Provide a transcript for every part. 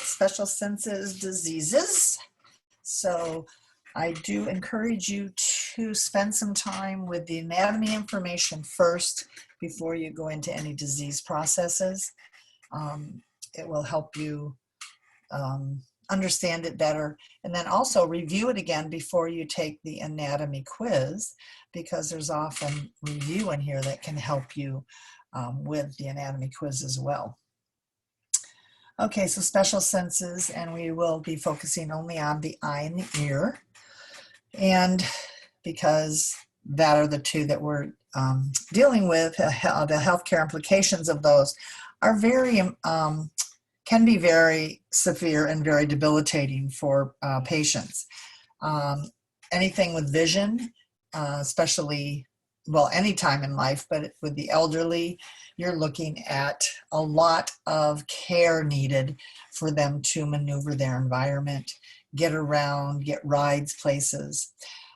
special senses diseases. So I do encourage you to spend some time with the anatomy information first before you go into any disease processes. It will help you understand it better, and then also review it again before you take the anatomy quiz, because there's often review in here that can help you with the anatomy quiz as well. Okay, so special senses, and we will be focusing only on the eye and the ear, and because that are the two that we're dealing with, the healthcare implications of those are very can be very severe and very debilitating for patients. Anything with vision, especially, well, any time in life, but with the elderly, you're looking at a lot of care needed for them to maneuver their environment, get around, get rides places.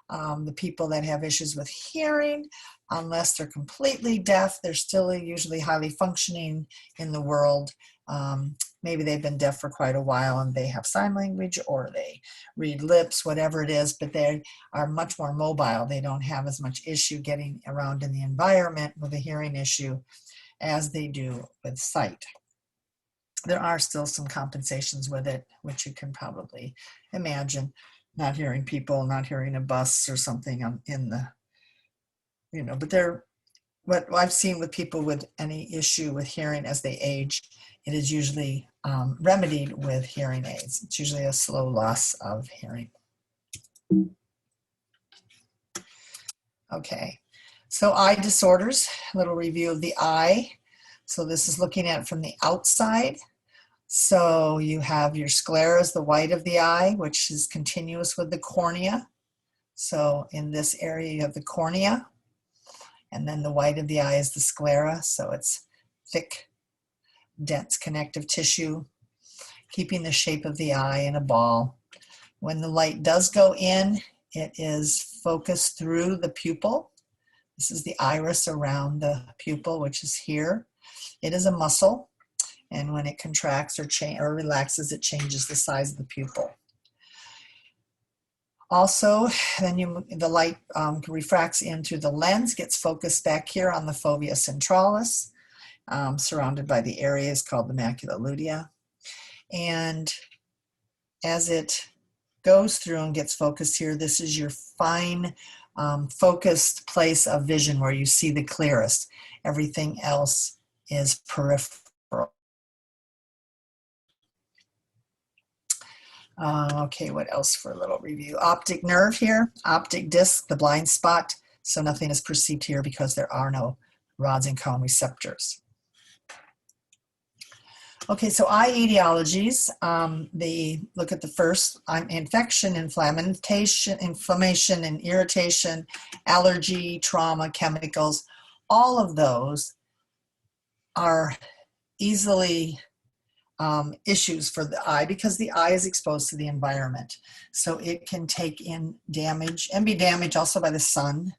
The people that have issues with hearing, unless they're completely deaf, they're still usually highly functioning in the world. Maybe they've been deaf for quite a while and they have sign language, or they read lips, whatever it is, but they are much more mobile. They don't have as much issue getting around in the environment with a hearing issue as they do with sight. There are still some compensations with it, which you can probably imagine, not hearing people, not hearing a bus or something in the, but they're, what I've seen with people with any issue with hearing as they age, it is usually remedied with hearing aids. It's usually a slow loss of hearing. Okay, so eye disorders, a little review of the eye. So this is looking at it from the outside. So you have your sclera is the white of the eye, which is continuous with the cornea. So in this area you have the cornea, and then the white of the eye is the sclera. So it's thick, dense connective tissue, keeping the shape of the eye in a ball. When the light does go in, it is focused through the pupil. This is the iris around the pupil, which is here. It is a muscle, and when it contracts or relaxes, it changes the size of the pupil. Also, then the light refracts into the lens, gets focused back here on the fovea centralis, surrounded by the areas called the macula lutea. And as it goes through and gets focused here, this is your fine focused place of vision where you see the clearest. Everything else is peripheral. Okay, what else for a little review? Optic nerve here, optic disc, the blind spot. So nothing is perceived here because there are no rods and cone receptors. Okay, so eye etiologies. They look at the first, infection, inflammation and irritation, allergy, trauma, chemicals. All of those are easily issues for the eye because the eye is exposed to the environment. So it can take in damage and be damaged also by the sun.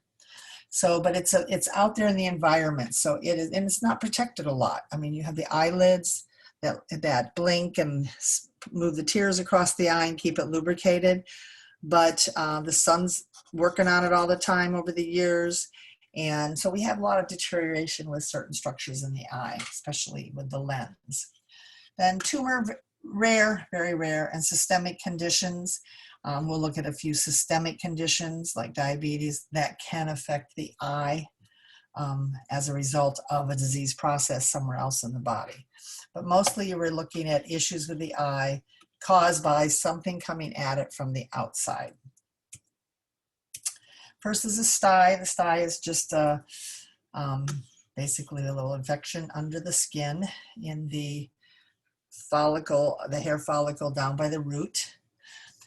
So, but it's out there in the environment. So it is, and it's not protected a lot. I mean, you have the eyelids that blink and move the tears across the eye and keep it lubricated. But the sun's working on it all the time over the years. And so we have a lot of deterioration with certain structures in the eye, especially with the lens. Then tumor, rare, very rare, and systemic conditions. We'll look at a few systemic conditions like diabetes that can affect the eye as a result of a disease process somewhere else in the body. But mostly we're looking at issues with the eye caused by something coming at it from the outside. First is the stye. The stye is just basically a little infection under the skin in the follicle, the hair follicle down by the root.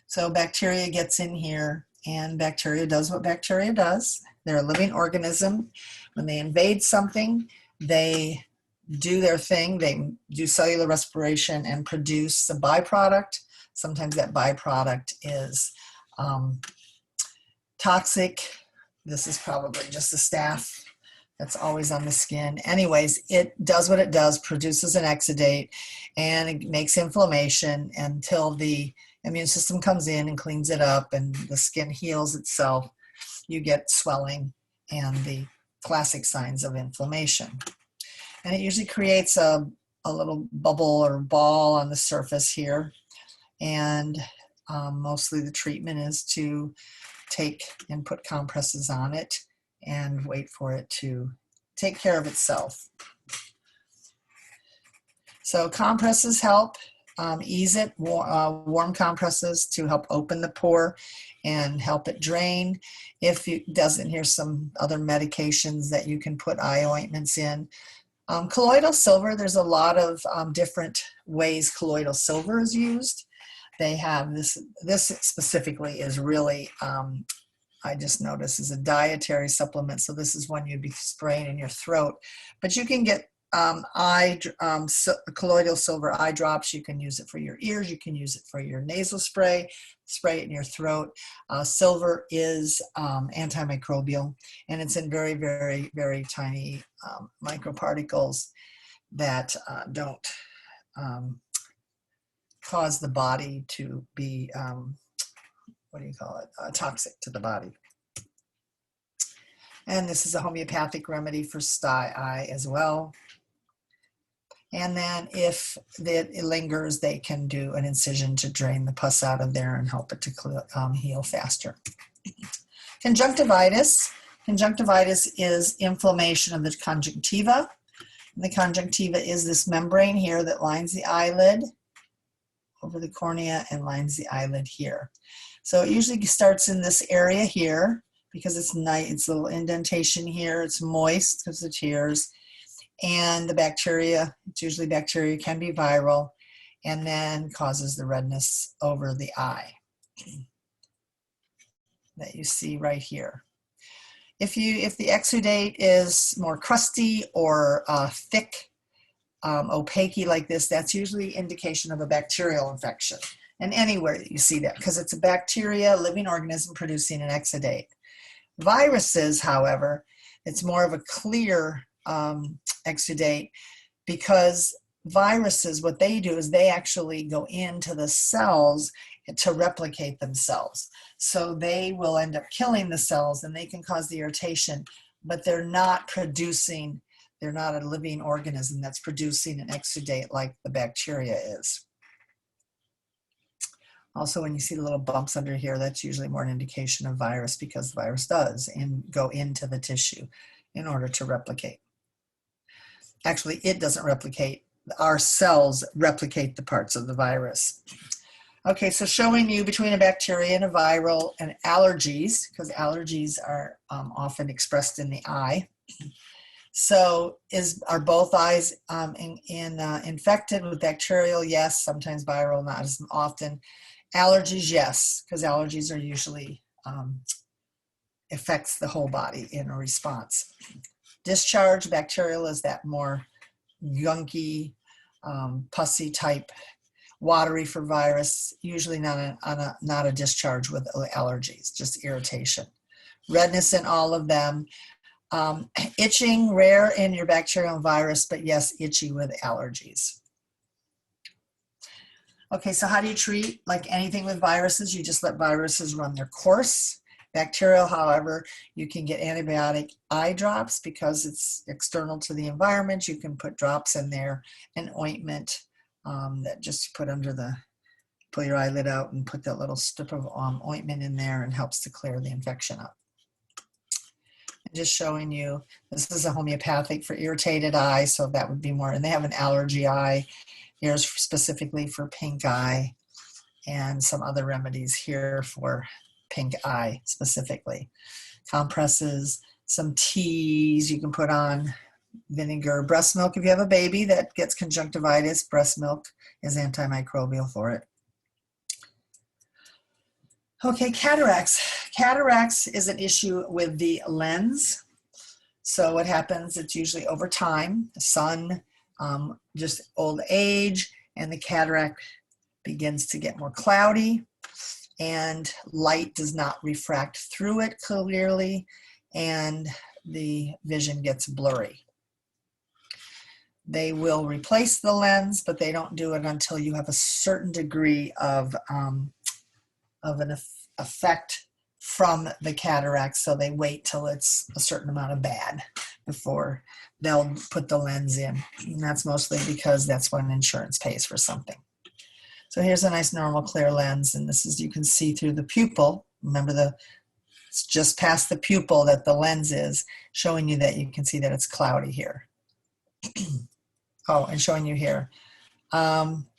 So bacteria gets in here, and bacteria does what bacteria does. They're a living organism. When they invade something, they do their thing. They do cellular respiration and produce a byproduct. Sometimes that byproduct is toxic. This is probably just a staph that's always on the skin. Anyways, it does what it does, produces an exudate, and it makes inflammation until the immune system comes in and cleans it up and the skin heals itself. You get swelling and the classic signs of inflammation. And it usually creates a little bubble or ball on the surface here. And mostly the treatment is to take and put compresses on it and wait for it to take care of itself. So compresses help ease it, warm compresses to help open the pore and help it drain. If it doesn't, here's some other medications that you can put eye ointments in. Colloidal silver, there's a lot of different ways colloidal silver is used. They have this specifically is really, I just noticed, is a dietary supplement. So this is one you'd be spraying in your throat. But you can get colloidal silver eye drops. You can use it for your ears. You can use it for your nasal spray. Spray it in your throat. Silver is antimicrobial, and it's in very, very, very tiny microparticles that don't cause the body to be, toxic to the body. And this is a homeopathic remedy for sty eye as well. And then if it lingers, they can do an incision to drain the pus out of there and help it to heal faster. Conjunctivitis. Conjunctivitis is inflammation of the conjunctiva. And the conjunctiva is this membrane here that lines the eyelid over the cornea and lines the eyelid here. So it usually starts in this area here because it's nice. It's a little indentation here. It's moist because of the tears. And the bacteria, it's usually bacteria, can be viral, and then causes the redness over the eye that you see right here. If the exudate is more crusty or thick, opaque like this, that's usually indication of a bacterial infection. And anywhere that you see that, because it's a bacteria, living organism producing an exudate. Viruses, however, it's more of a clear exudate, because viruses, what they do is they actually go into the cells to replicate themselves. So they will end up killing the cells and they can cause the irritation, but they're not producing, they're not a living organism that's producing an exudate like the bacteria is. Also, when you see the little bumps under here, that's usually more an indication of virus, because the virus does go into the tissue in order to replicate. Actually, it doesn't replicate. Our cells replicate the parts of the virus. Okay, so showing you between a bacteria and a viral and allergies, because allergies are often expressed in the eye. So are both eyes infected with bacterial? Yes. Sometimes viral, not as often. Allergies, yes, because allergies are usually affects the whole body in a response. Discharge, bacterial is that more gunky, pussy type, watery for virus, usually not a discharge with allergies, just irritation. Redness in all of them. Itching, rare in your bacterial and virus, but yes, itchy with allergies. Okay, so how do you treat? Like anything with viruses, you just let viruses run their course. Bacterial, however, you can get antibiotic eye drops because it's external to the environment. You can put drops in there, an ointment that just put under pull your eyelid out and put that little strip of ointment in there, and helps to clear the infection up. And just showing you, this is a homeopathic for irritated eye, so that would be more, and they have an allergy eye. Here's specifically for pink eye, and some other remedies here for pink eye specifically. Compresses, some teas you can put on, vinegar, breast milk. If you have a baby that gets conjunctivitis, breast milk is antimicrobial for it. Okay, cataracts. Cataracts is an issue with the lens. So what happens, it's usually over time, the sun, just old age, and the cataract begins to get more cloudy, and light does not refract through it clearly, and the vision gets blurry. They will replace the lens, but they don't do it until you have a certain degree of an effect from the cataract. So they wait till it's a certain amount of bad before they'll put the lens in. And that's mostly because that's when insurance pays for something. So here's a nice normal clear lens, and this is, you can see through the pupil. Remember, it's just past the pupil that the lens is, showing you that you can see that it's cloudy here. Oh, and showing you here.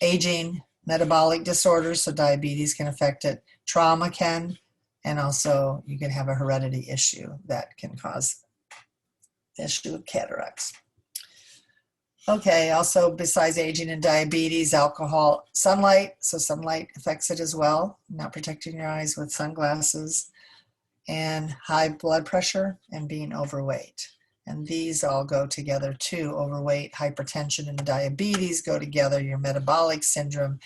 Aging, metabolic disorders, so diabetes can affect it. Trauma can, and also you can have a heredity issue that can cause the issue of cataracts. Okay, also besides aging and diabetes, alcohol, sunlight. So sunlight affects it as well. Not protecting your eyes with sunglasses, and high blood pressure and being overweight. And these all go together too. Overweight, hypertension, and diabetes go together, your metabolic syndrome,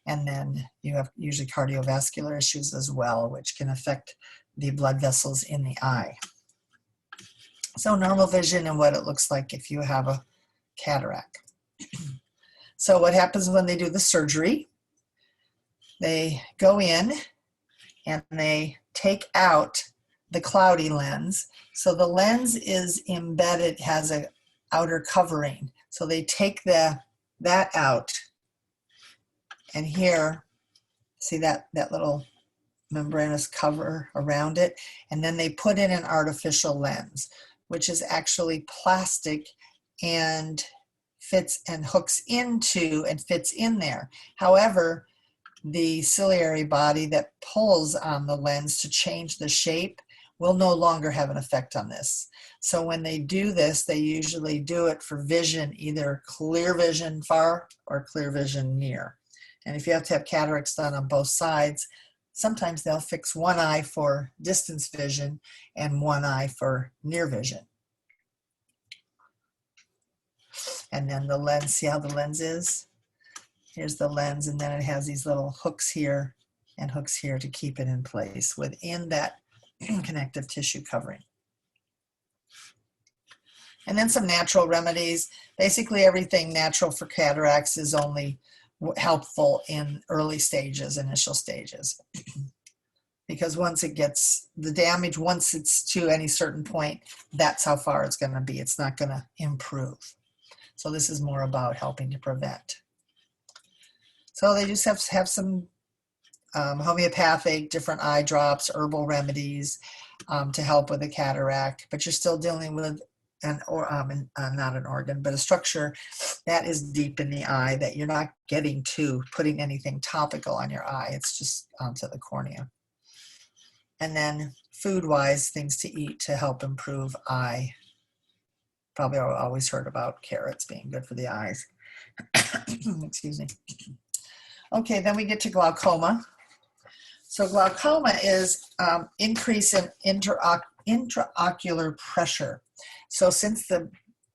and then you have usually cardiovascular issues as well, which can affect the blood vessels in the eye. So normal vision and what it looks like if you have a cataract. So what happens when they do the surgery? They go in and they take out the cloudy lens. So the lens is embedded, has an outer covering. So they take that out, and here, see that little membranous cover around it, and then they put in an artificial lens, which is actually plastic and fits and hooks into and fits in there. However, the ciliary body that pulls on the lens to change the shape will no longer have an effect on this. So when they do this, they usually do it for vision, either clear vision far or clear vision near. And if you have to have cataracts done on both sides, sometimes they'll fix one eye for distance vision and one eye for near vision. And then the lens, see how the lens is? Here's the lens, and then it has these little hooks here and hooks here to keep it in place within that connective tissue covering. And then some natural remedies. Basically everything natural for cataracts is only helpful in early stages, initial stages. Because once it gets the damage, once it's to any certain point, that's how far it's going to be. It's not going to improve. So this is more about helping to prevent. So they just have some homeopathic, different eye drops, herbal remedies to help with a cataract, but you're still dealing with not an organ, but a structure that is deep in the eye that you're not getting to putting anything topical on your eye. It's just onto the cornea. And then food-wise, things to eat to help improve eye. Probably always heard about carrots being good for the eyes. Excuse me. Okay, then we get to glaucoma. So glaucoma is increase in intraocular pressure. So since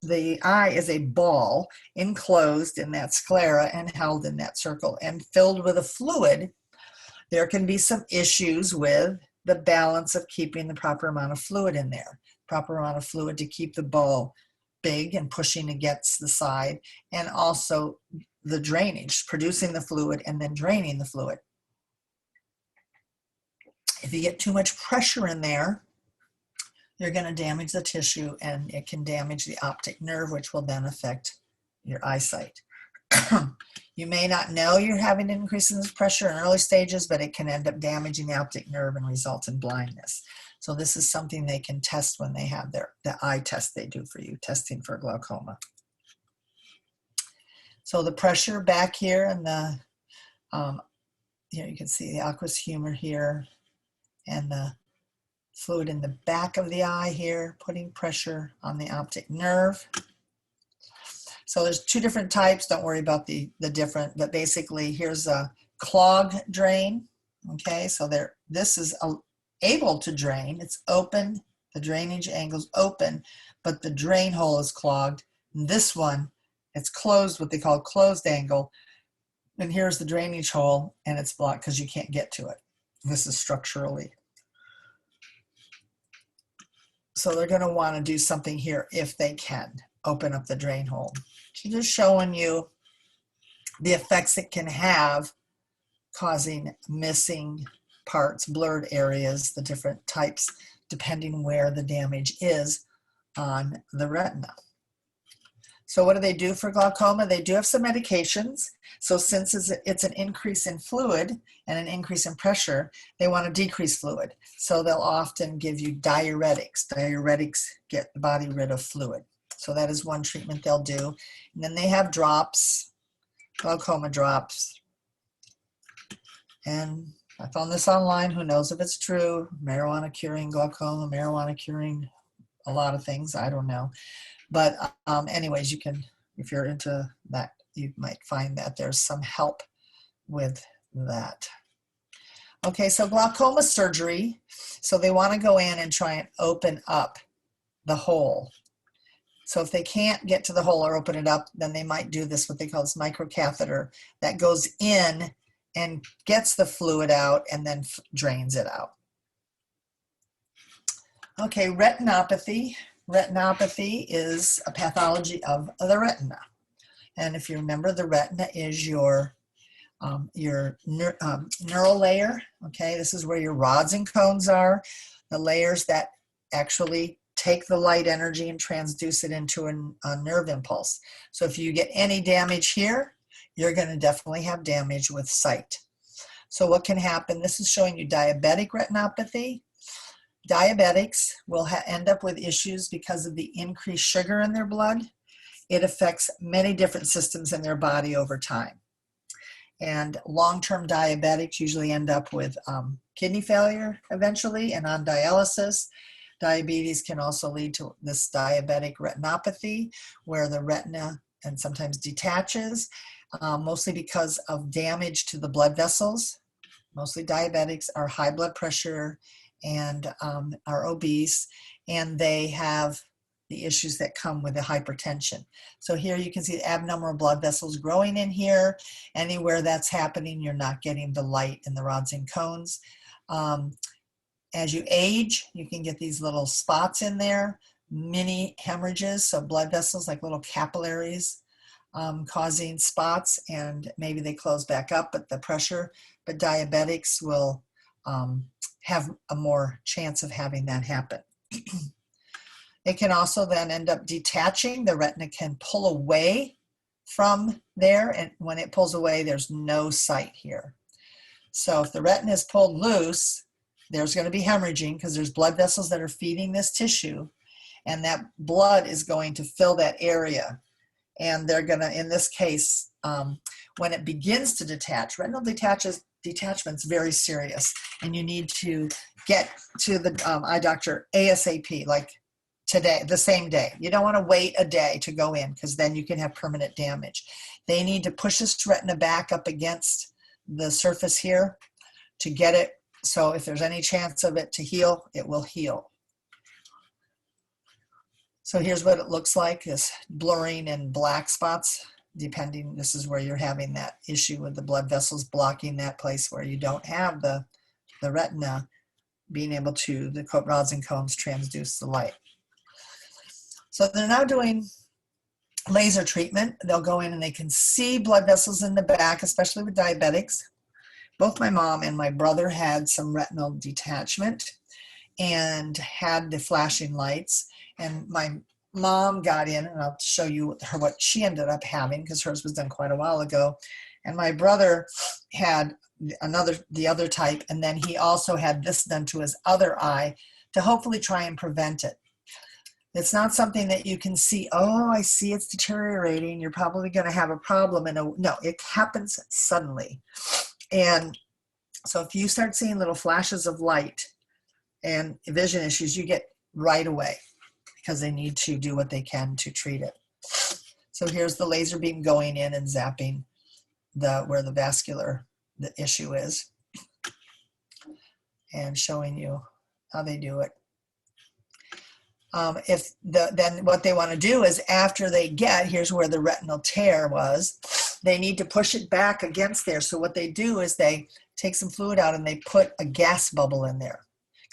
the eye is a ball enclosed in that sclera and held in that circle and filled with a fluid, there can be some issues with the balance of keeping the proper amount of fluid in there. Proper amount of fluid to keep the ball big and pushing against the side, and also the drainage, producing the fluid and then draining the fluid. If you get too much pressure in there, you're going to damage the tissue, and it can damage the optic nerve, which will then affect your eyesight. You may not know you're having an increase in pressure in early stages, but it can end up damaging the optic nerve and result in blindness. So this is something they can test when they have the eye test they do for you, testing for glaucoma. So the pressure back here and the, you can see the aqueous humor here and the fluid in the back of the eye here, putting pressure on the optic nerve. So there's two different types. Don't worry about the different, but basically here's a clog drain. Okay, so this is able to drain. It's open. The drainage angle's open, but the drain hole is clogged. And this one, it's closed, what they call closed angle. And here's the drainage hole, and it's blocked because you can't get to it. This is structurally. So they're going to want to do something here if they can. Open up the drain hole. So just showing you the effects it can have, causing missing parts, blurred areas, the different types, depending where the damage is on the retina. So what do they do for glaucoma? They do have some medications. So since it's an increase in fluid and an increase in pressure, they want to decrease fluid. So they'll often give you diuretics. Diuretics get the body rid of fluid. So that is one treatment they'll do. And then they have drops, glaucoma drops. And I found this online. Who knows if it's true? Marijuana curing glaucoma, marijuana curing a lot of things. I don't know. But anyways, you can, if you're into that, you might find that there's some help with that. Okay, so glaucoma surgery. So they want to go in and try and open up the hole. So if they can't get to the hole or open it up, then they might do this, what they call this microcatheter, that goes in and gets the fluid out and then drains it out. Okay, retinopathy. Retinopathy is a pathology of the retina. And if you remember, the retina is your neural layer. Okay, this is where your rods and cones are, the layers that actually take the light energy and transduce it into a nerve impulse. So if you get any damage here, you're going to definitely have damage with sight. So what can happen? This is showing you diabetic retinopathy. Diabetics will end up with issues because of the increased sugar in their blood. It affects many different systems in their body over time. And long-term diabetics usually end up with kidney failure eventually and on dialysis. Diabetes can also lead to this diabetic retinopathy where the retina and sometimes detaches, mostly because of damage to the blood vessels. Mostly diabetics are high blood pressure and are obese, and they have the issues that come with the hypertension. So here you can see abnormal blood vessels growing in here. Anywhere that's happening, you're not getting the light in the rods and cones. As you age, you can get these little spots in there, mini hemorrhages, so blood vessels like little capillaries causing spots, and maybe they close back up at the pressure, but diabetics will have a more chance of having that happen. It can also then end up detaching. The retina can pull away from there, and when it pulls away, there's no sight here. So if the retina is pulled loose, there's going to be hemorrhaging because there's blood vessels that are feeding this tissue, and that blood is going to fill that area. And they're going to, in this case, when it begins to detach, retinal detachment's very serious, and you need to get to the eye doctor ASAP, like today, the same day. You don't want to wait a day to go in because then you can have permanent damage. They need to push this retina back up against the surface here to get it. So if there's any chance of it to heal, it will heal. So here's what it looks like, this blurring and black spots, depending, this is where you're having that issue with the blood vessels blocking that place where you don't have the retina being able to, the rods and cones transduce the light. So they're now doing laser treatment. They'll go in and they can see blood vessels in the back, especially with diabetics. Both my mom and my brother had some retinal detachment and had the flashing lights. And my mom got in, and I'll show you what she ended up having because hers was done quite a while ago. And my brother had the other type, and then he also had this done to his other eye to hopefully try and prevent it. It's not something that you can see, oh, I see it's deteriorating, you're probably going to have a problem. No, it happens suddenly. And so if you start seeing little flashes of light and vision issues, you get right away because they need to do what they can to treat it. So here's the laser beam going in and zapping where the issue is, and showing you how they do it. Then what they want to do is after they here's where the retinal tear was, they need to push it back against there. So what they do is they take some fluid out and they put a gas bubble in there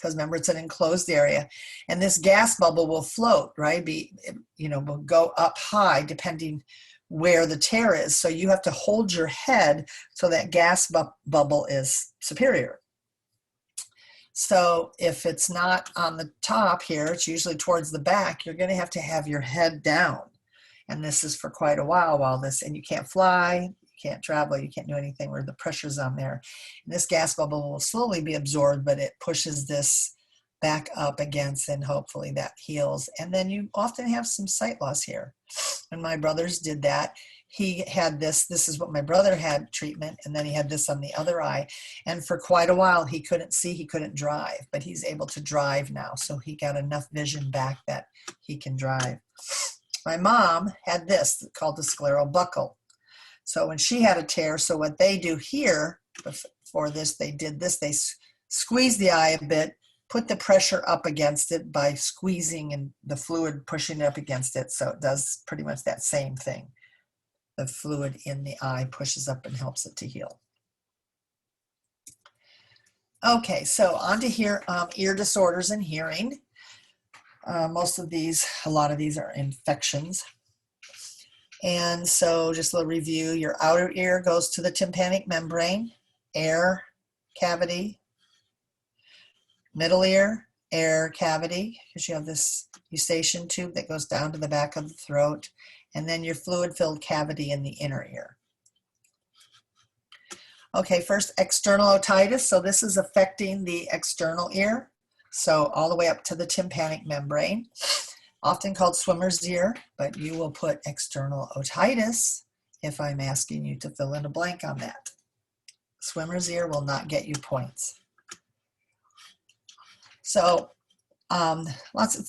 because remember it's an enclosed area, and this gas bubble will float, right? Will go up high depending where the tear is. So you have to hold your head so that gas bubble is superior. So if it's not on the top here, it's usually towards the back, you're going to have your head down. And this is for quite a while and you can't fly, you can't travel, you can't do anything where the pressure's on there. And this gas bubble will slowly be absorbed, but it pushes this back up against, and hopefully that heals. And then you often have some sight loss here. And my brothers did that. He had this is what my brother had treatment, and then he had this on the other eye. And for quite a while, he couldn't see, he couldn't drive, but he's able to drive now. So he got enough vision back that he can drive. My mom had this called the scleral buckle. So when she had a tear, so what they do here, before this, they did this, they squeeze the eye a bit, put the pressure up against it by squeezing and the fluid pushing it up against it. So it does pretty much that same thing. The fluid in the eye pushes up and helps it to heal. Okay, so on to here, ear disorders and hearing. A lot of these are infections. And so just a little review, your outer ear goes to the tympanic membrane, air cavity, middle ear, air cavity, because you have this eustachian tube that goes down to the back of the throat, and then your fluid-filled cavity in the inner ear. Okay, first external otitis. So this is affecting the external ear, so all the way up to the tympanic membrane, often called swimmer's ear, but you will put external otitis if I'm asking you to fill in a blank on that. Swimmer's ear will not get you points. So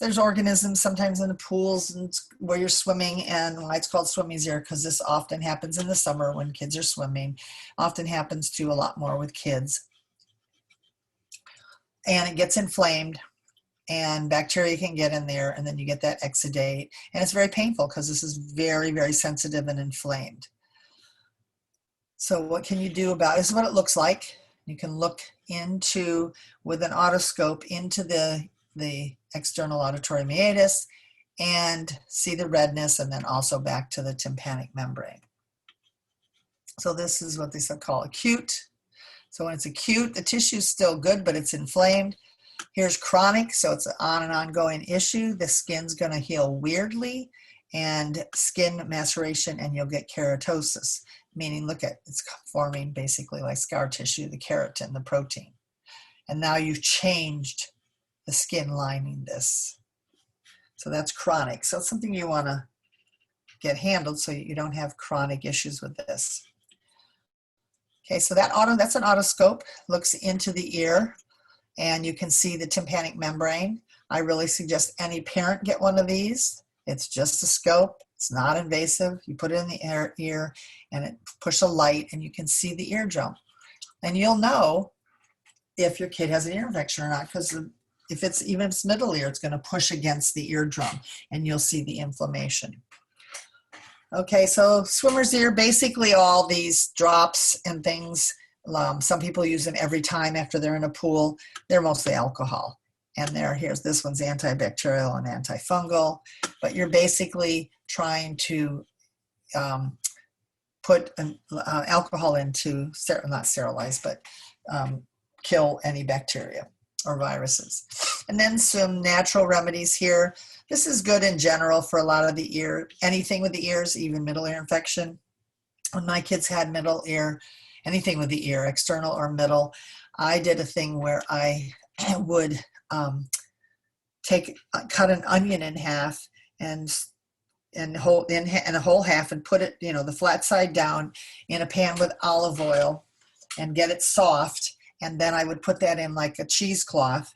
there's organisms sometimes in the pools and where you're swimming, and why it's called swimming's ear, because this often happens in the summer when kids are swimming. Often happens too, a lot more with kids. And it gets inflamed, and bacteria can get in there, and then you get that exudate, and it's very painful because this is very, very sensitive and inflamed. So what can you do about it? This is what it looks like. You can look into, with an otoscope, into the external auditory meatus and see the redness, and then also back to the tympanic membrane. So this is what they call acute. So when it's acute, the tissue is still good, but it's inflamed. Here's chronic, so it's an on and ongoing issue. The skin's going to heal weirdly, and skin maceration, and you'll get keratosis, meaning look at, it's forming basically like scar tissue, the keratin, the protein. And now you've changed the skin lining this. So that's chronic. So it's something you want to get handled so you don't have chronic issues with this. Okay, so that's an otoscope, looks into the ear, and you can see the tympanic membrane. I really suggest any parent get one of these. It's just a scope, it's not invasive. You put it in the ear and it push a light and you can see the eardrum. And you'll know if your kid has an ear infection or not, because if it's middle ear, it's going to push against the eardrum and you'll see the inflammation. Okay, so swimmer's ear, basically all these drops and things, some people use them every time after they're in a pool. They're mostly alcohol. And here's this one's antibacterial and antifungal, but you're basically trying to put alcohol into, not sterilize, but kill any bacteria or viruses. And then some natural remedies here. This is good in general for a lot of the ear, anything with the ears, even middle ear infection. When my kids had middle ear, anything with the ear, external or middle, I did a thing where I would cut an onion in half and a whole half and put it, the flat side down in a pan with olive oil and get it soft. And then I would put that in like a cheesecloth,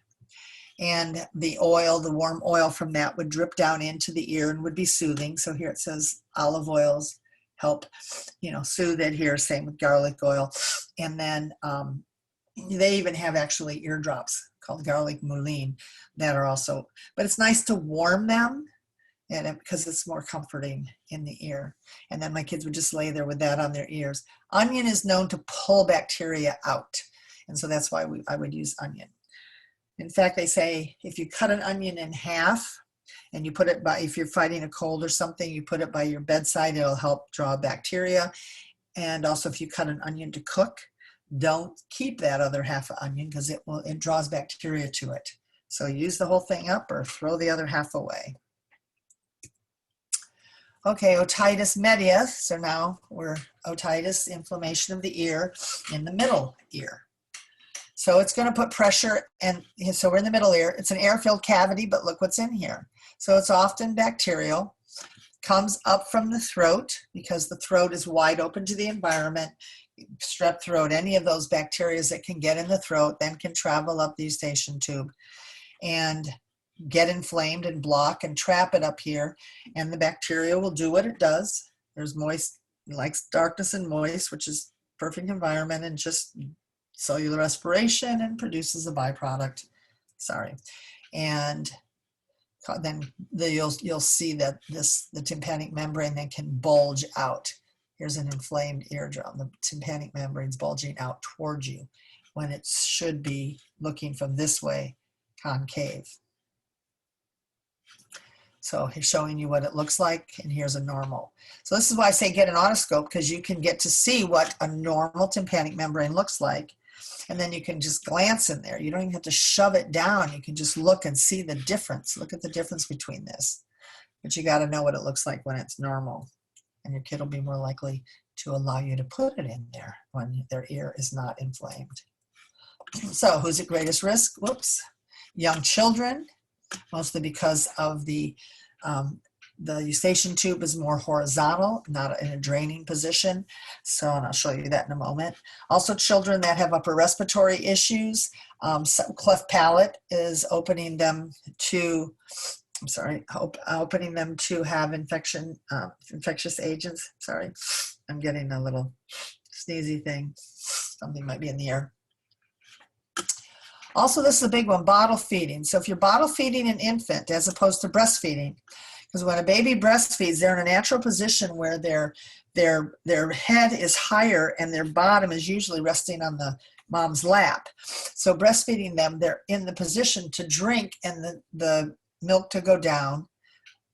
and the oil, the warm oil from that would drip down into the ear and would be soothing. So here it says olive oils help, soothe it here. Same with garlic oil. And then they even have actually eardrops called garlic mullein that are also, but it's nice to warm them because it's more comforting in the ear. And then my kids would just lay there with that on their ears. Onion is known to pull bacteria out. And so that's why I would use onion. In fact, they say if you cut an onion in half and you put it by, if you're fighting a cold or something, you put it by your bedside, it'll help draw bacteria. And also if you cut an onion to cook, don't keep that other half of onion because it draws bacteria to it. So use the whole thing up or throw the other half away. Okay, otitis media. So now we're otitis, inflammation of the ear in the middle ear. So it's going to put pressure, and so we're in the middle ear. It's an air-filled cavity, but look what's in here. So it's often bacterial, comes up from the throat because the throat is wide open to the environment. Strep throat, any of those bacteria that can get in the throat then can travel up the eustachian tube and get inflamed and block and trap it up here, and the bacteria will do what it does. There's moist, it likes darkness and moist, which is perfect environment, and just cellular respiration and produces a byproduct. Sorry. And then you'll see that the tympanic membrane then can bulge out. Here's an inflamed eardrum. The tympanic membrane's bulging out towards you when it should be looking from this way, concave. So he's showing you what it looks like, and here's a normal. So this is why I say get an otoscope, because you can get to see what a normal tympanic membrane looks like, and then you can just glance in there. You don't even have to shove it down. You can just look and see the difference. Look at the difference between this. But you got to know what it looks like when it's normal, and your kid will be more likely to allow you to put it in there when their ear is not inflamed. So who's at greatest risk? Whoops. Young children, mostly because of the eustachian tube is more horizontal, not in a draining position. So, and I'll show you that in a moment. Also, children that have upper respiratory issues, cleft palate is opening them to, opening them to have infectious agents. Sorry, I'm getting a little sneezy thing. Something might be in the air. Also, this is a big one, bottle feeding. So if you're bottle feeding an infant as opposed to breastfeeding, because when a baby breastfeeds, they're in a natural position where their head is higher and their bottom is usually resting on the mom's lap. So breastfeeding them, they're in the position to drink and the milk to go down.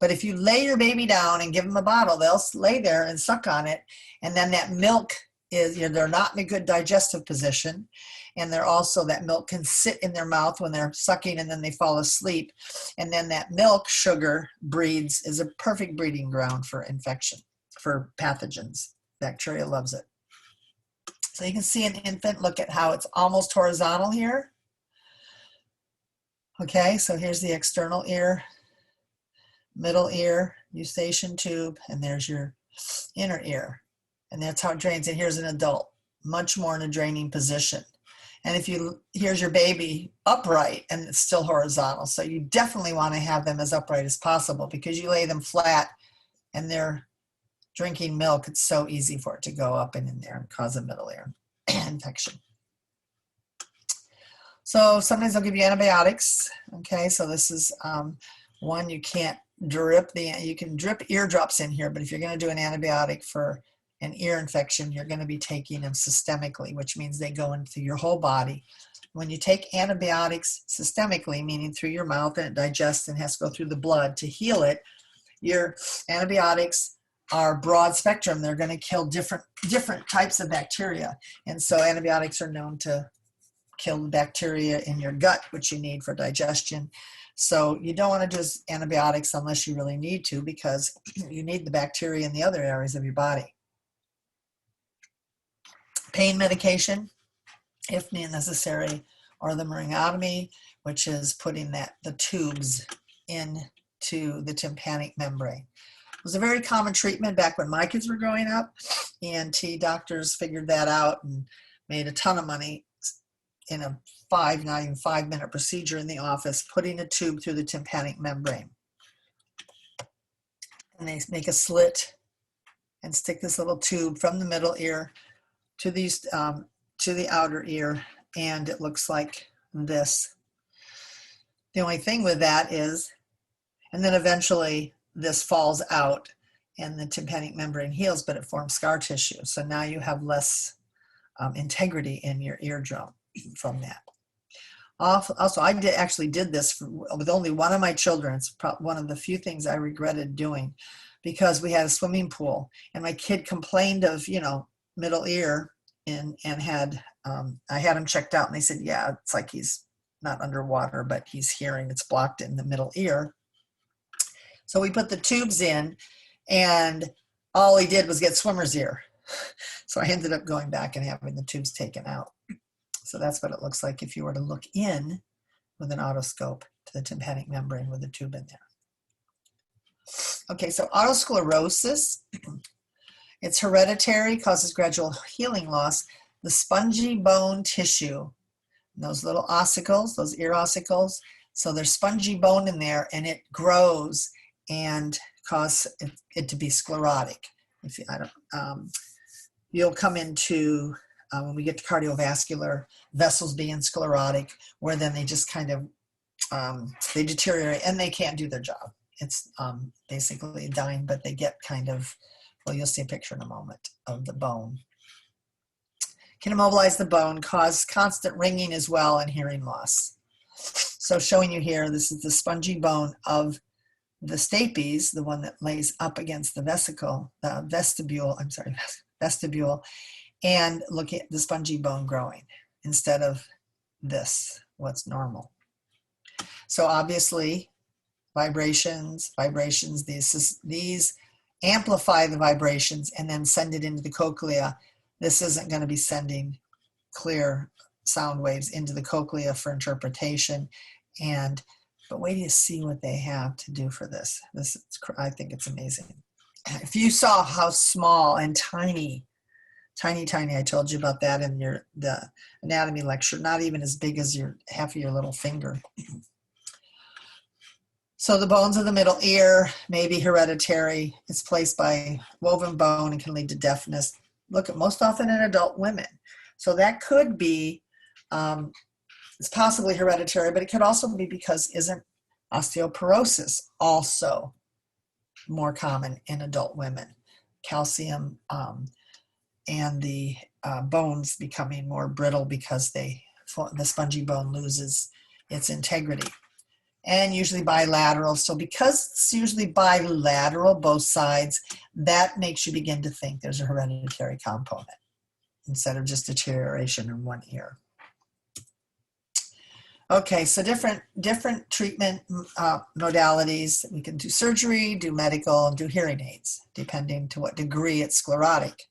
But if you lay your baby down and give them a bottle, they'll lay there and suck on it. And then that milk is, they're not in a good digestive position. And they're also, that milk can sit in their mouth when they're sucking and then they fall asleep. And then that milk sugar is a perfect breeding ground for infection, for pathogens. Bacteria loves it. So you can see an infant, look at how it's almost horizontal here. Okay, so here's the external ear, middle ear, eustachian tube, and there's your inner ear. And that's how it drains. And here's an adult, much more in a draining position. And here's your baby upright and it's still horizontal. So you definitely want to have them as upright as possible, because you lay them flat and they're drinking milk. It's so easy for it to go up and in there and cause a middle ear infection. So sometimes they'll give you antibiotics. Okay, so this is one you can't drip. You can drip eardrops in here, but if you're going to do an antibiotic for an ear infection, you're going to be taking them systemically, which means they go into your whole body. When you take antibiotics systemically, meaning through your mouth, and it digests and has to go through the blood to heal it, your antibiotics are broad spectrum. They're going to kill different types of bacteria. And so antibiotics are known to kill the bacteria in your gut, which you need for digestion. So you don't want to do antibiotics unless you really need to, because you need the bacteria in the other areas of your body. Pain medication, if necessary, or the meringotomy, which is putting the tubes into the tympanic membrane. It was a very common treatment back when my kids were growing up. ENT doctors figured that out and made a ton of money in a not even 5-minute procedure in the office, putting a tube through the tympanic membrane. And they make a slit and stick this little tube from the middle ear to the outer ear, and it looks like this. The only thing with that is, and then eventually this falls out and the tympanic membrane heals, but it forms scar tissue. So now you have less integrity in your eardrum from that. Also, I actually did this with only one of my children. It's one of the few things I regretted doing, because we had a swimming pool and my kid complained of, middle ear, and had I had him checked out, and they said, yeah, it's like he's not underwater, but he's hearing, it's blocked in the middle ear. So we put the tubes in, and all he did was get swimmer's ear. So I ended up going back and having the tubes taken out. So that's what it looks like if you were to look in with an otoscope to the tympanic membrane with a tube in there. Okay, so otosclerosis, it's hereditary, causes gradual healing loss. The spongy bone tissue, those little ossicles, those ear ossicles, so there's spongy bone in there, and it grows and cause it to be sclerotic. If you, you'll come into, when we get to cardiovascular, vessels being sclerotic, where then they just kind of, they deteriorate and they can't do their job. It's basically dying, but they get kind of, well, you'll see a picture in a moment of the bone. Can immobilize the bone, cause constant ringing as well, and hearing loss. So showing you here, this is the spongy bone of the stapes, the one that lays up against the vestibule, and look at the spongy bone growing instead of this, what's normal. So obviously, vibrations, these amplify the vibrations and then send it into the cochlea. This isn't going to be sending clear sound waves into the cochlea for interpretation. But wait till you see what they have to do for this. I think it's amazing. If you saw how small and tiny, I told you about that in the anatomy lecture, not even as big as half of your little finger. So the bones of the middle ear may be hereditary. It's placed by woven bone and can lead to deafness. Look at most often in adult women. So that could be, it's possibly hereditary, but it could also be because isn't osteoporosis also more common in adult women? Calcium and the bones becoming more brittle because the spongy bone loses its integrity. And usually bilateral. So because it's usually bilateral, both sides, that makes you begin to think there's a hereditary component instead of just deterioration in one ear. Okay, so different treatment modalities. We can do surgery, do medical, and do hearing aids, depending to what degree it's sclerotic.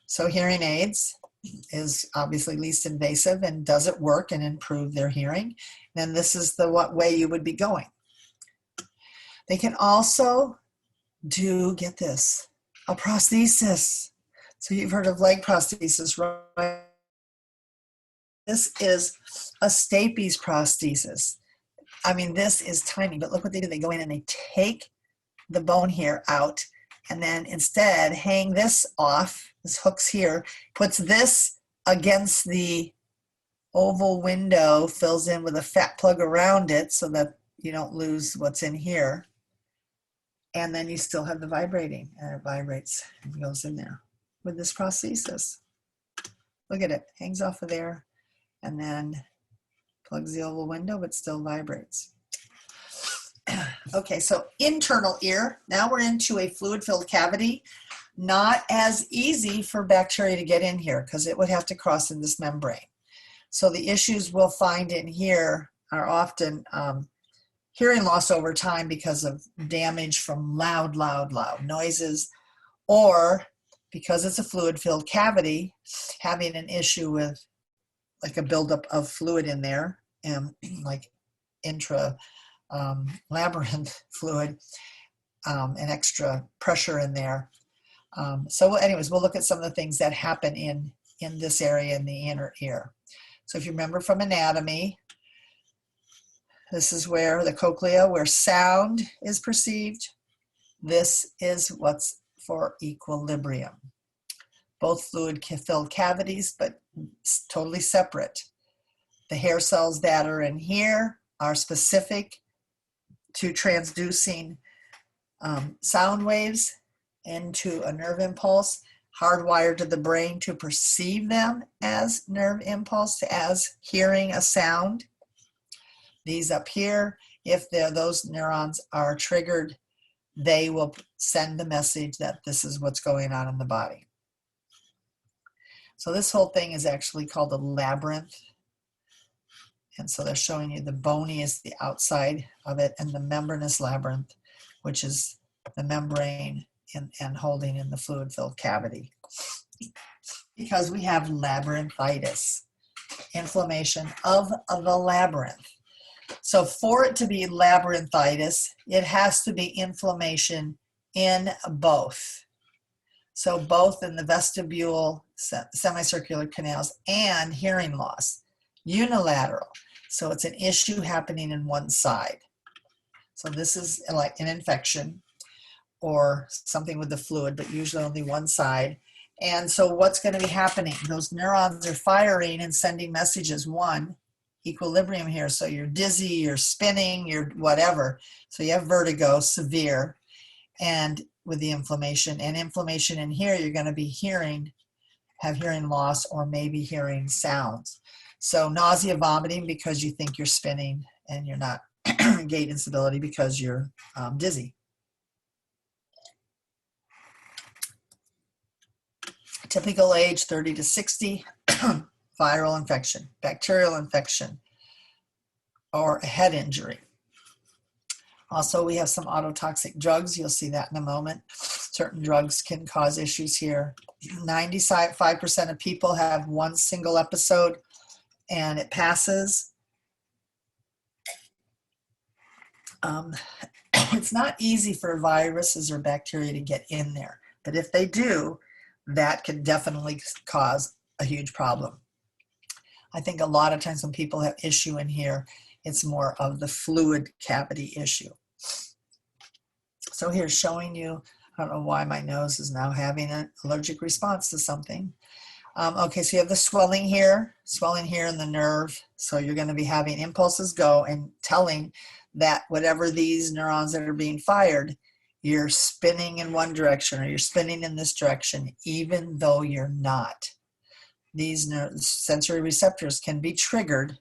So hearing aids is obviously least invasive, and does it work and improve their hearing? Then this is the way you would be going. They can also do, get this, a prosthesis. So you've heard of leg prosthesis, right? This is a stapes prosthesis. I mean, this is tiny, but look what they do. They go in and they take the bone here out, and then instead hang this off, this hook's here, puts this against the oval window, fills in with a fat plug around it so that you don't lose what's in here. And then you still have the vibrating, and it vibrates and goes in there with this prosthesis. Look at it, hangs off of there and then plugs the oval window, but still vibrates. Okay, so internal ear. Now we're into a fluid-filled cavity. Not as easy for bacteria to get in here because it would have to cross in this membrane. So the issues we'll find in here are often hearing loss over time because of damage from loud noises, or because it's a fluid-filled cavity, having an issue with like a buildup of fluid in there, and like labyrinth fluid, and extra pressure in there. So anyways, we'll look at some of the things that happen in this area in the inner ear. So if you remember from anatomy, this is where the cochlea, where sound is perceived. This is what's for equilibrium. Both fluid-filled cavities, but totally separate. The hair cells that are in here are specific to transducing sound waves into a nerve impulse, hardwired to the brain to perceive them as nerve impulse, as hearing a sound. These up here, if those neurons are triggered, they will send the message that this is what's going on in the body. So this whole thing is actually called a labyrinth. And so they're showing you the bony is the outside of it, and the membranous labyrinth, which is the membrane and holding in the fluid-filled cavity. Because we have labyrinthitis, inflammation of the labyrinth. So for it to be labyrinthitis, it has to be inflammation in both. So both in the vestibule, semicircular canals, and hearing loss, unilateral. So it's an issue happening in one side. So this is like an infection or something with the fluid, but usually only one side. And so what's going to be happening? Those neurons are firing and sending messages. One, equilibrium here. So you're dizzy, you're spinning, you're whatever. So you have vertigo, severe, and with the inflammation. And inflammation in here, you're going to be have hearing loss or maybe hearing sounds. So nausea, vomiting because you think you're spinning, and you're not. Gait instability because you're dizzy. Typical age 30 to 60, viral infection, bacterial infection, or a head injury. Also, we have some autotoxic drugs. You'll see that in a moment. Certain drugs can cause issues here. 95% of people have one single episode and it passes. It's not easy for viruses or bacteria to get in there, but if they do, that can definitely cause a huge problem. I think a lot of times when people have issue in here, it's more of the fluid cavity issue. So here's showing you, I don't know why my nose is now having an allergic response to something. Okay, so you have the swelling here in the nerve. So you're going to be having impulses go and telling that whatever these neurons that are being fired, you're spinning in one direction or you're spinning in this direction, even though you're not. These sensory receptors can be triggered,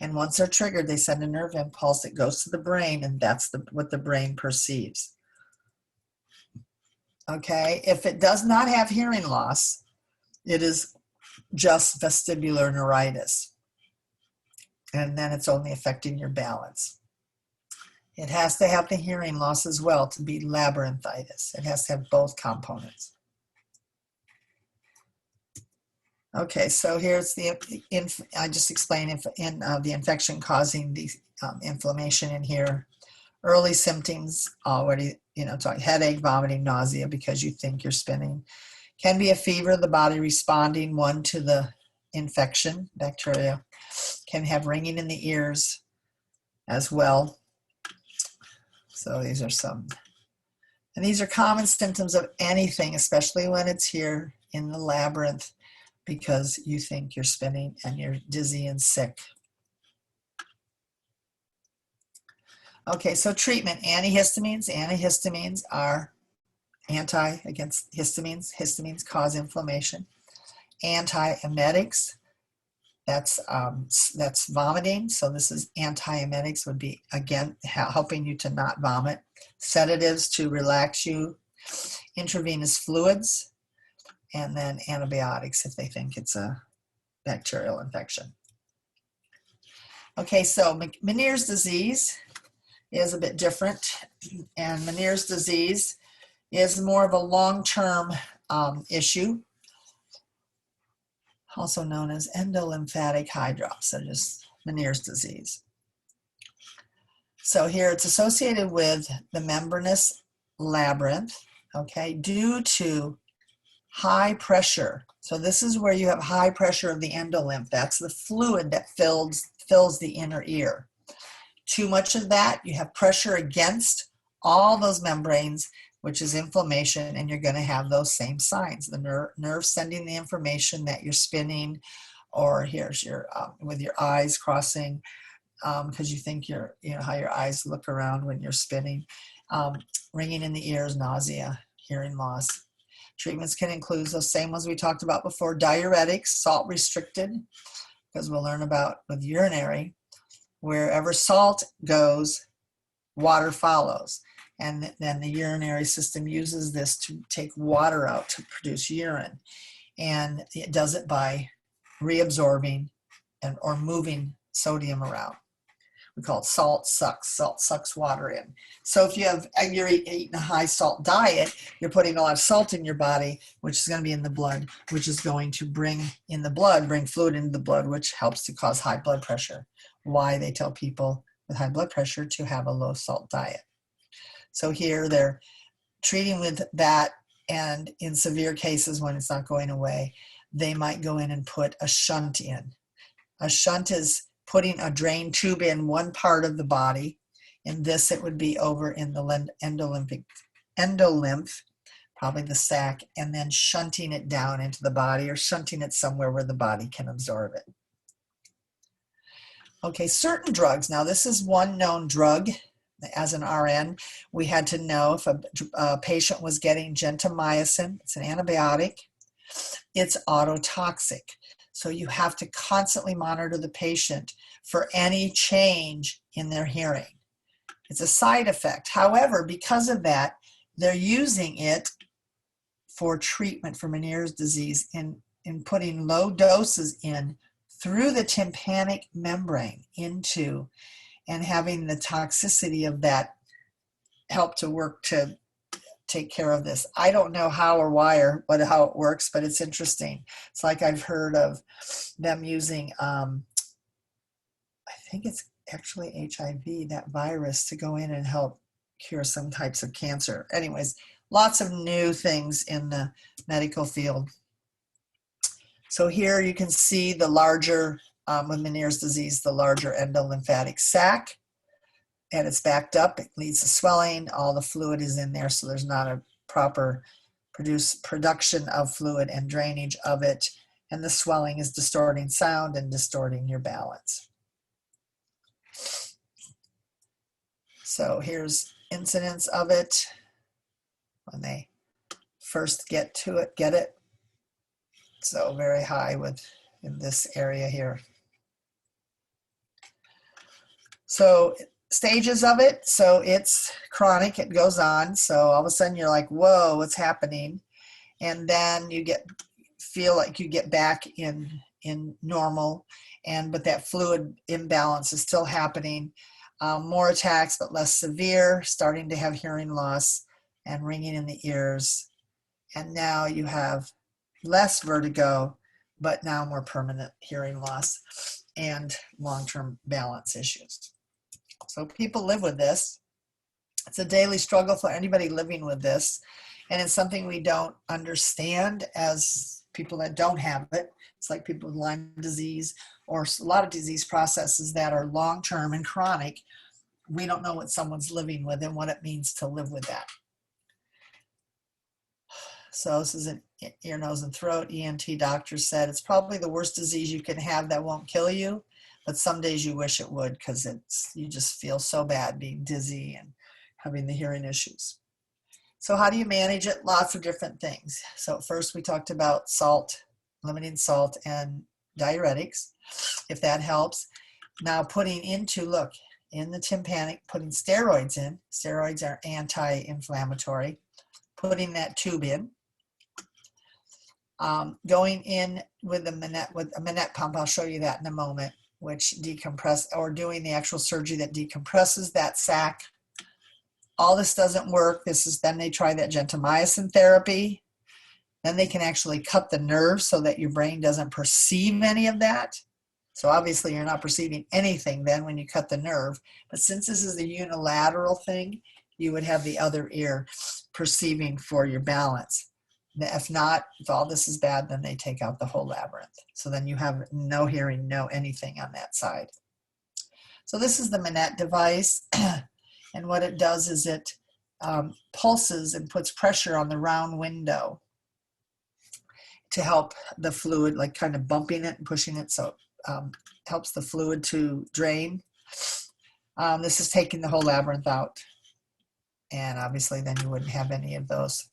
and once they're triggered, they send a nerve impulse that goes to the brain, and that's what the brain perceives. Okay, if it does not have hearing loss, it is just vestibular neuritis, and then it's only affecting your balance. It has to have the hearing loss as well to be labyrinthitis. It has to have both components. Okay, so here's I just explained the infection causing the inflammation in here. Early symptoms already, headache, vomiting, nausea because you think you're spinning. Can be a fever, the body responding, one, to the infection, bacteria. Can have ringing in the ears as well. So these are some, and these are common symptoms of anything, especially when it's here in the labyrinth, because you think you're spinning and you're dizzy and sick. Okay, so treatment, antihistamines. Antihistamines are against histamines. Histamines cause inflammation. Antiemetics, that's vomiting. So this is antiemetics would be, again, helping you to not vomit. Sedatives to relax you. Intravenous fluids. And then antibiotics if they think it's a bacterial infection. Okay, so Meniere's disease is a bit different. And Meniere's disease is more of a long-term issue, also known as endolymphatic hydrops, so just Meniere's disease. So here it's associated with the membranous labyrinth, okay, due to high pressure. So this is where you have high pressure of the endolymph. That's the fluid that fills the inner ear. Too much of that, you have pressure against all those membranes, which is inflammation, and you're going to have those same signs. The nerve sending the information that you're spinning, or here's your with your eyes crossing, because you think how your eyes look around when you're spinning. Ringing in the ears, nausea, hearing loss. Treatments can include those same ones we talked about before. Diuretics, salt restricted, because we'll learn about with urinary. wherever salt goes, water follows. And then the urinary system uses this to take water out to produce urine. And it does it by reabsorbing or moving sodium around. We call it salt sucks. Salt sucks water in. So if you're eating a high salt diet, you're putting a lot of salt in your body, which is going to be in the blood, which is going to bring fluid into the blood, which helps to cause high blood pressure. Why they tell people with high blood pressure to have a low salt diet. So here they're treating with that, and in severe cases when it's not going away, they might go in and put a shunt in. A shunt is putting a drain tube in one part of the body. In this, it would be over in the endolymph, probably the sac, and then shunting it down into the body or shunting it somewhere where the body can absorb it. Okay, certain drugs. Now, this is one known drug. As an RN, we had to know if a patient was getting gentamicin. It's an antibiotic. It's ototoxic. So you have to constantly monitor the patient for any change in their hearing. It's a side effect. However, because of that, they're using it for treatment for Meniere's disease in putting low doses in through the tympanic membrane into, and having the toxicity of that help to work to take care of this. I don't know how or why or how it works, but it's interesting. It's like I've heard of them using, I think it's actually HIV, that virus, to go in and help cure some types of cancer. Anyways, lots of new things in the medical field. So here you can see the larger, with Meniere's disease, the larger endolymphatic sac, and it's backed up. It leads to swelling. All the fluid is in there, so there's not a proper production of fluid and drainage of it, and the swelling is distorting sound and distorting your balance. So here's incidence of it when they first get it. So very high in this area here. So stages of it, so it's chronic, it goes on. So all of a sudden you're like, whoa, what's happening? And then you feel like you get back in normal, but that fluid imbalance is still happening. More attacks, but less severe, starting to have hearing loss and ringing in the ears. And now you have less vertigo, but now more permanent hearing loss and long-term balance issues. So people live with this. It's a daily struggle for anybody living with this. And it's something we don't understand as people that don't have it. It's like people with Lyme disease or a lot of disease processes that are long-term and chronic. We don't know what someone's living with and what it means to live with that. So this is an ear, nose, and throat. ENT doctor said it's probably the worst disease you can have that won't kill you, but some days you wish it would, because you just feel so bad being dizzy and having the hearing issues. So how do you manage it? Lots of different things. So first we talked about salt, limiting salt and diuretics, if that helps. Now putting into, look, in the tympanic, putting steroids in. Steroids are anti-inflammatory. Putting that tube in. Going in with a Manette pump, I'll show you that in a moment, which or doing the actual surgery that decompresses that sac. All this doesn't work. Then they try that gentamicin therapy. Then they can actually cut the nerve so that your brain doesn't perceive any of that. So obviously you're not perceiving anything then when you cut the nerve. But since this is a unilateral thing, you would have the other ear perceiving for your balance. If not, if all this is bad, then they take out the whole labyrinth. So then you have no hearing, no anything on that side. So this is the Manette device. And what it does is it pulses and puts pressure on the round window to help the fluid, like kind of bumping it and pushing it, so it helps the fluid to drain. This is taking the whole labyrinth out. And obviously then you wouldn't have any of those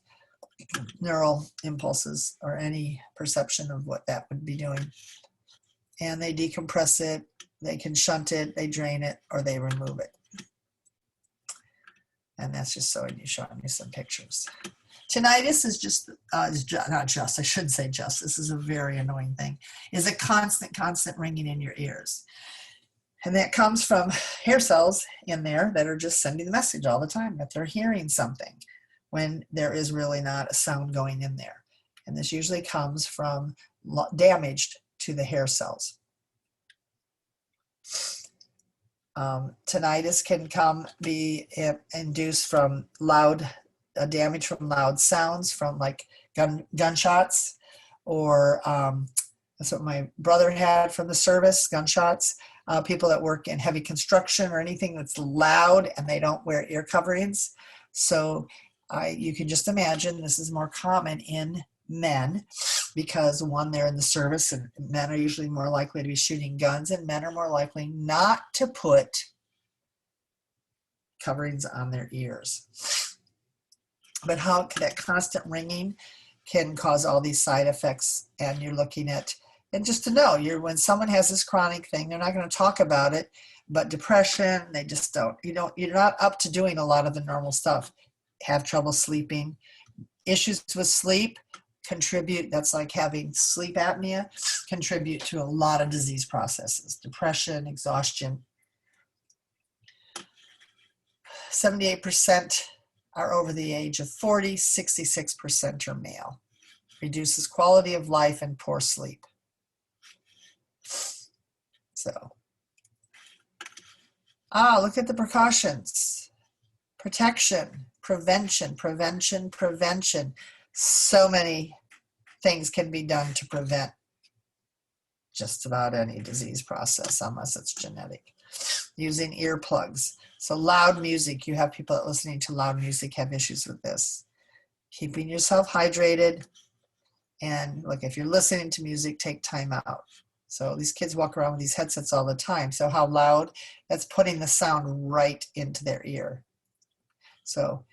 neural impulses or any perception of what that would be doing. And they decompress it they can shunt it, they drain it, or they remove it. And that's just showing you some pictures. Tinnitus is just, not just, I shouldn't say just, this is a very annoying thing, is a constant ringing in your ears. And that comes from hair cells in there that are just sending the message all the time that they're hearing something when there is really not a sound going in there. And this usually comes from damage to the hair cells. Tinnitus can be induced from damage from loud sounds, from like gunshots, or that's what my brother had from the service, gunshots. People that work in heavy construction or anything that's loud and they don't wear ear coverings. So you can just imagine this is more common in men because, one, they're in the service, and men are usually more likely to be shooting guns, and men are more likely not to put coverings on their ears. But how that constant ringing can cause all these side effects, and you're looking at, and just to know, when someone has this chronic thing, they're not going to talk about it, but depression, they just don't, you're not up to doing a lot of the normal stuff. Have trouble sleeping, issues with sleep contribute, that's like having sleep apnea, contribute to a lot of disease processes, depression, exhaustion. 78% are over the age of 40, 66% are male. Reduces quality of life and poor sleep. So, look at the precautions. Protection, prevention, prevention, prevention. So many things can be done to prevent just about any disease process, unless it's genetic. Using earplugs. So loud music, you have people that listening to loud music have issues with this. Keeping yourself hydrated. And look, if you're listening to music, take time out. So these kids walk around with these headsets all the time. So how loud? That's putting the sound right into their ear. So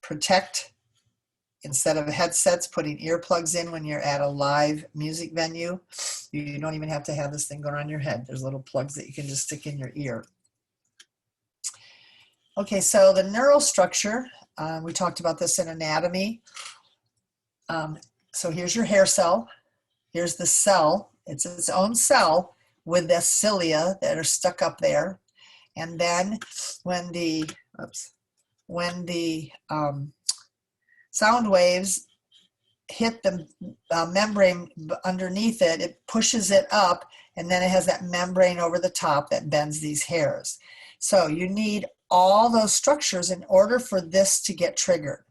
protect, instead of headsets, putting earplugs in when you're at a live music venue. You don't even have to have this thing going on your head. There's little plugs that you can just stick in your ear. Okay, so the neural structure, we talked about this in anatomy. So here's your hair cell. Here's the cell. It's its own cell with the cilia that are stuck up there. And then when the sound waves hit the membrane underneath it, it pushes it up, and then it has that membrane over the top that bends these hairs. So you need all those structures in order for this to get triggered.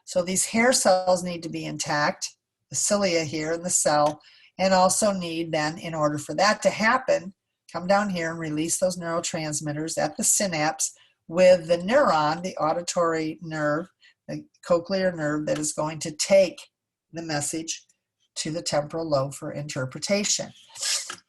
So these hair cells need to be intact, the cilia here in the cell, and also need then, in order for that to happen, come down here and release those neurotransmitters at the synapse with the neuron, the auditory nerve, the cochlear nerve that is going to take the message to the temporal lobe for interpretation.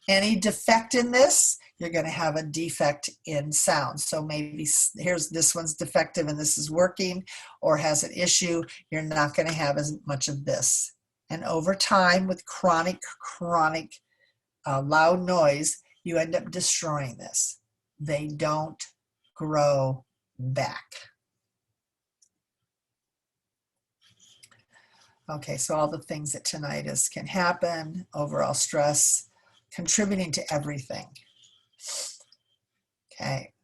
Any defect in this, you're going to have a defect in sound. So maybe here's this one's defective and this is working, or has an issue, you're not going to have as much of this. And over time, with chronic loud noise, you end up destroying this. They don't grow back. Okay, so all the things that tinnitus can happen, overall stress, contributing to everything. Okay,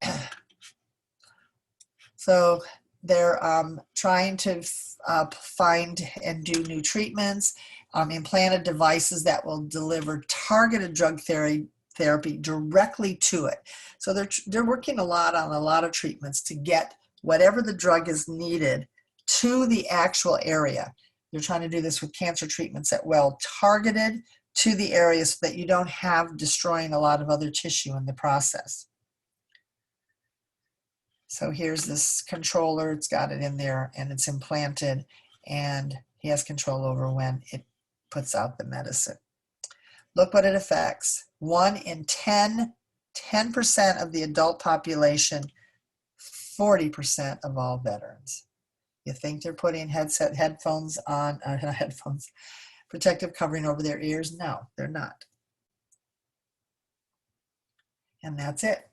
so they're trying to find and do new treatments, implanted devices that will deliver targeted drug therapy directly to it. So they're working a lot on a lot of treatments to get whatever the drug is needed to the actual area. You're trying to do this with cancer treatments that well targeted to the area so that you don't have destroying a lot of other tissue in the process. So here's this controller, it's got it in there and it's implanted, and he has control over when it puts out the medicine. Look what it affects. 1 in 10% of the adult population, 40% of all veterans. You think they're putting headphones on, not headphones, protective covering over their ears? No, they're not. And that's it.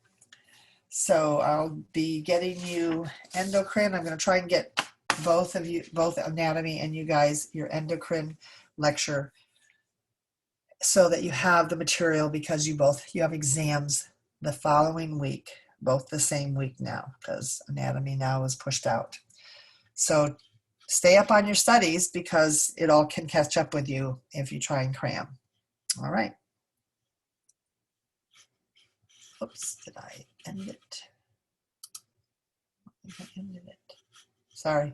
So I'll be getting you endocrine. I'm going to try and get both of you, both anatomy and you guys, your endocrine lecture so that you have the material, because you have exams the following week, both the same week now, because anatomy now is pushed out. So stay up on your studies, because it all can catch up with you if you try and cram. All right. Oops, did I end it? I think I ended it. Sorry.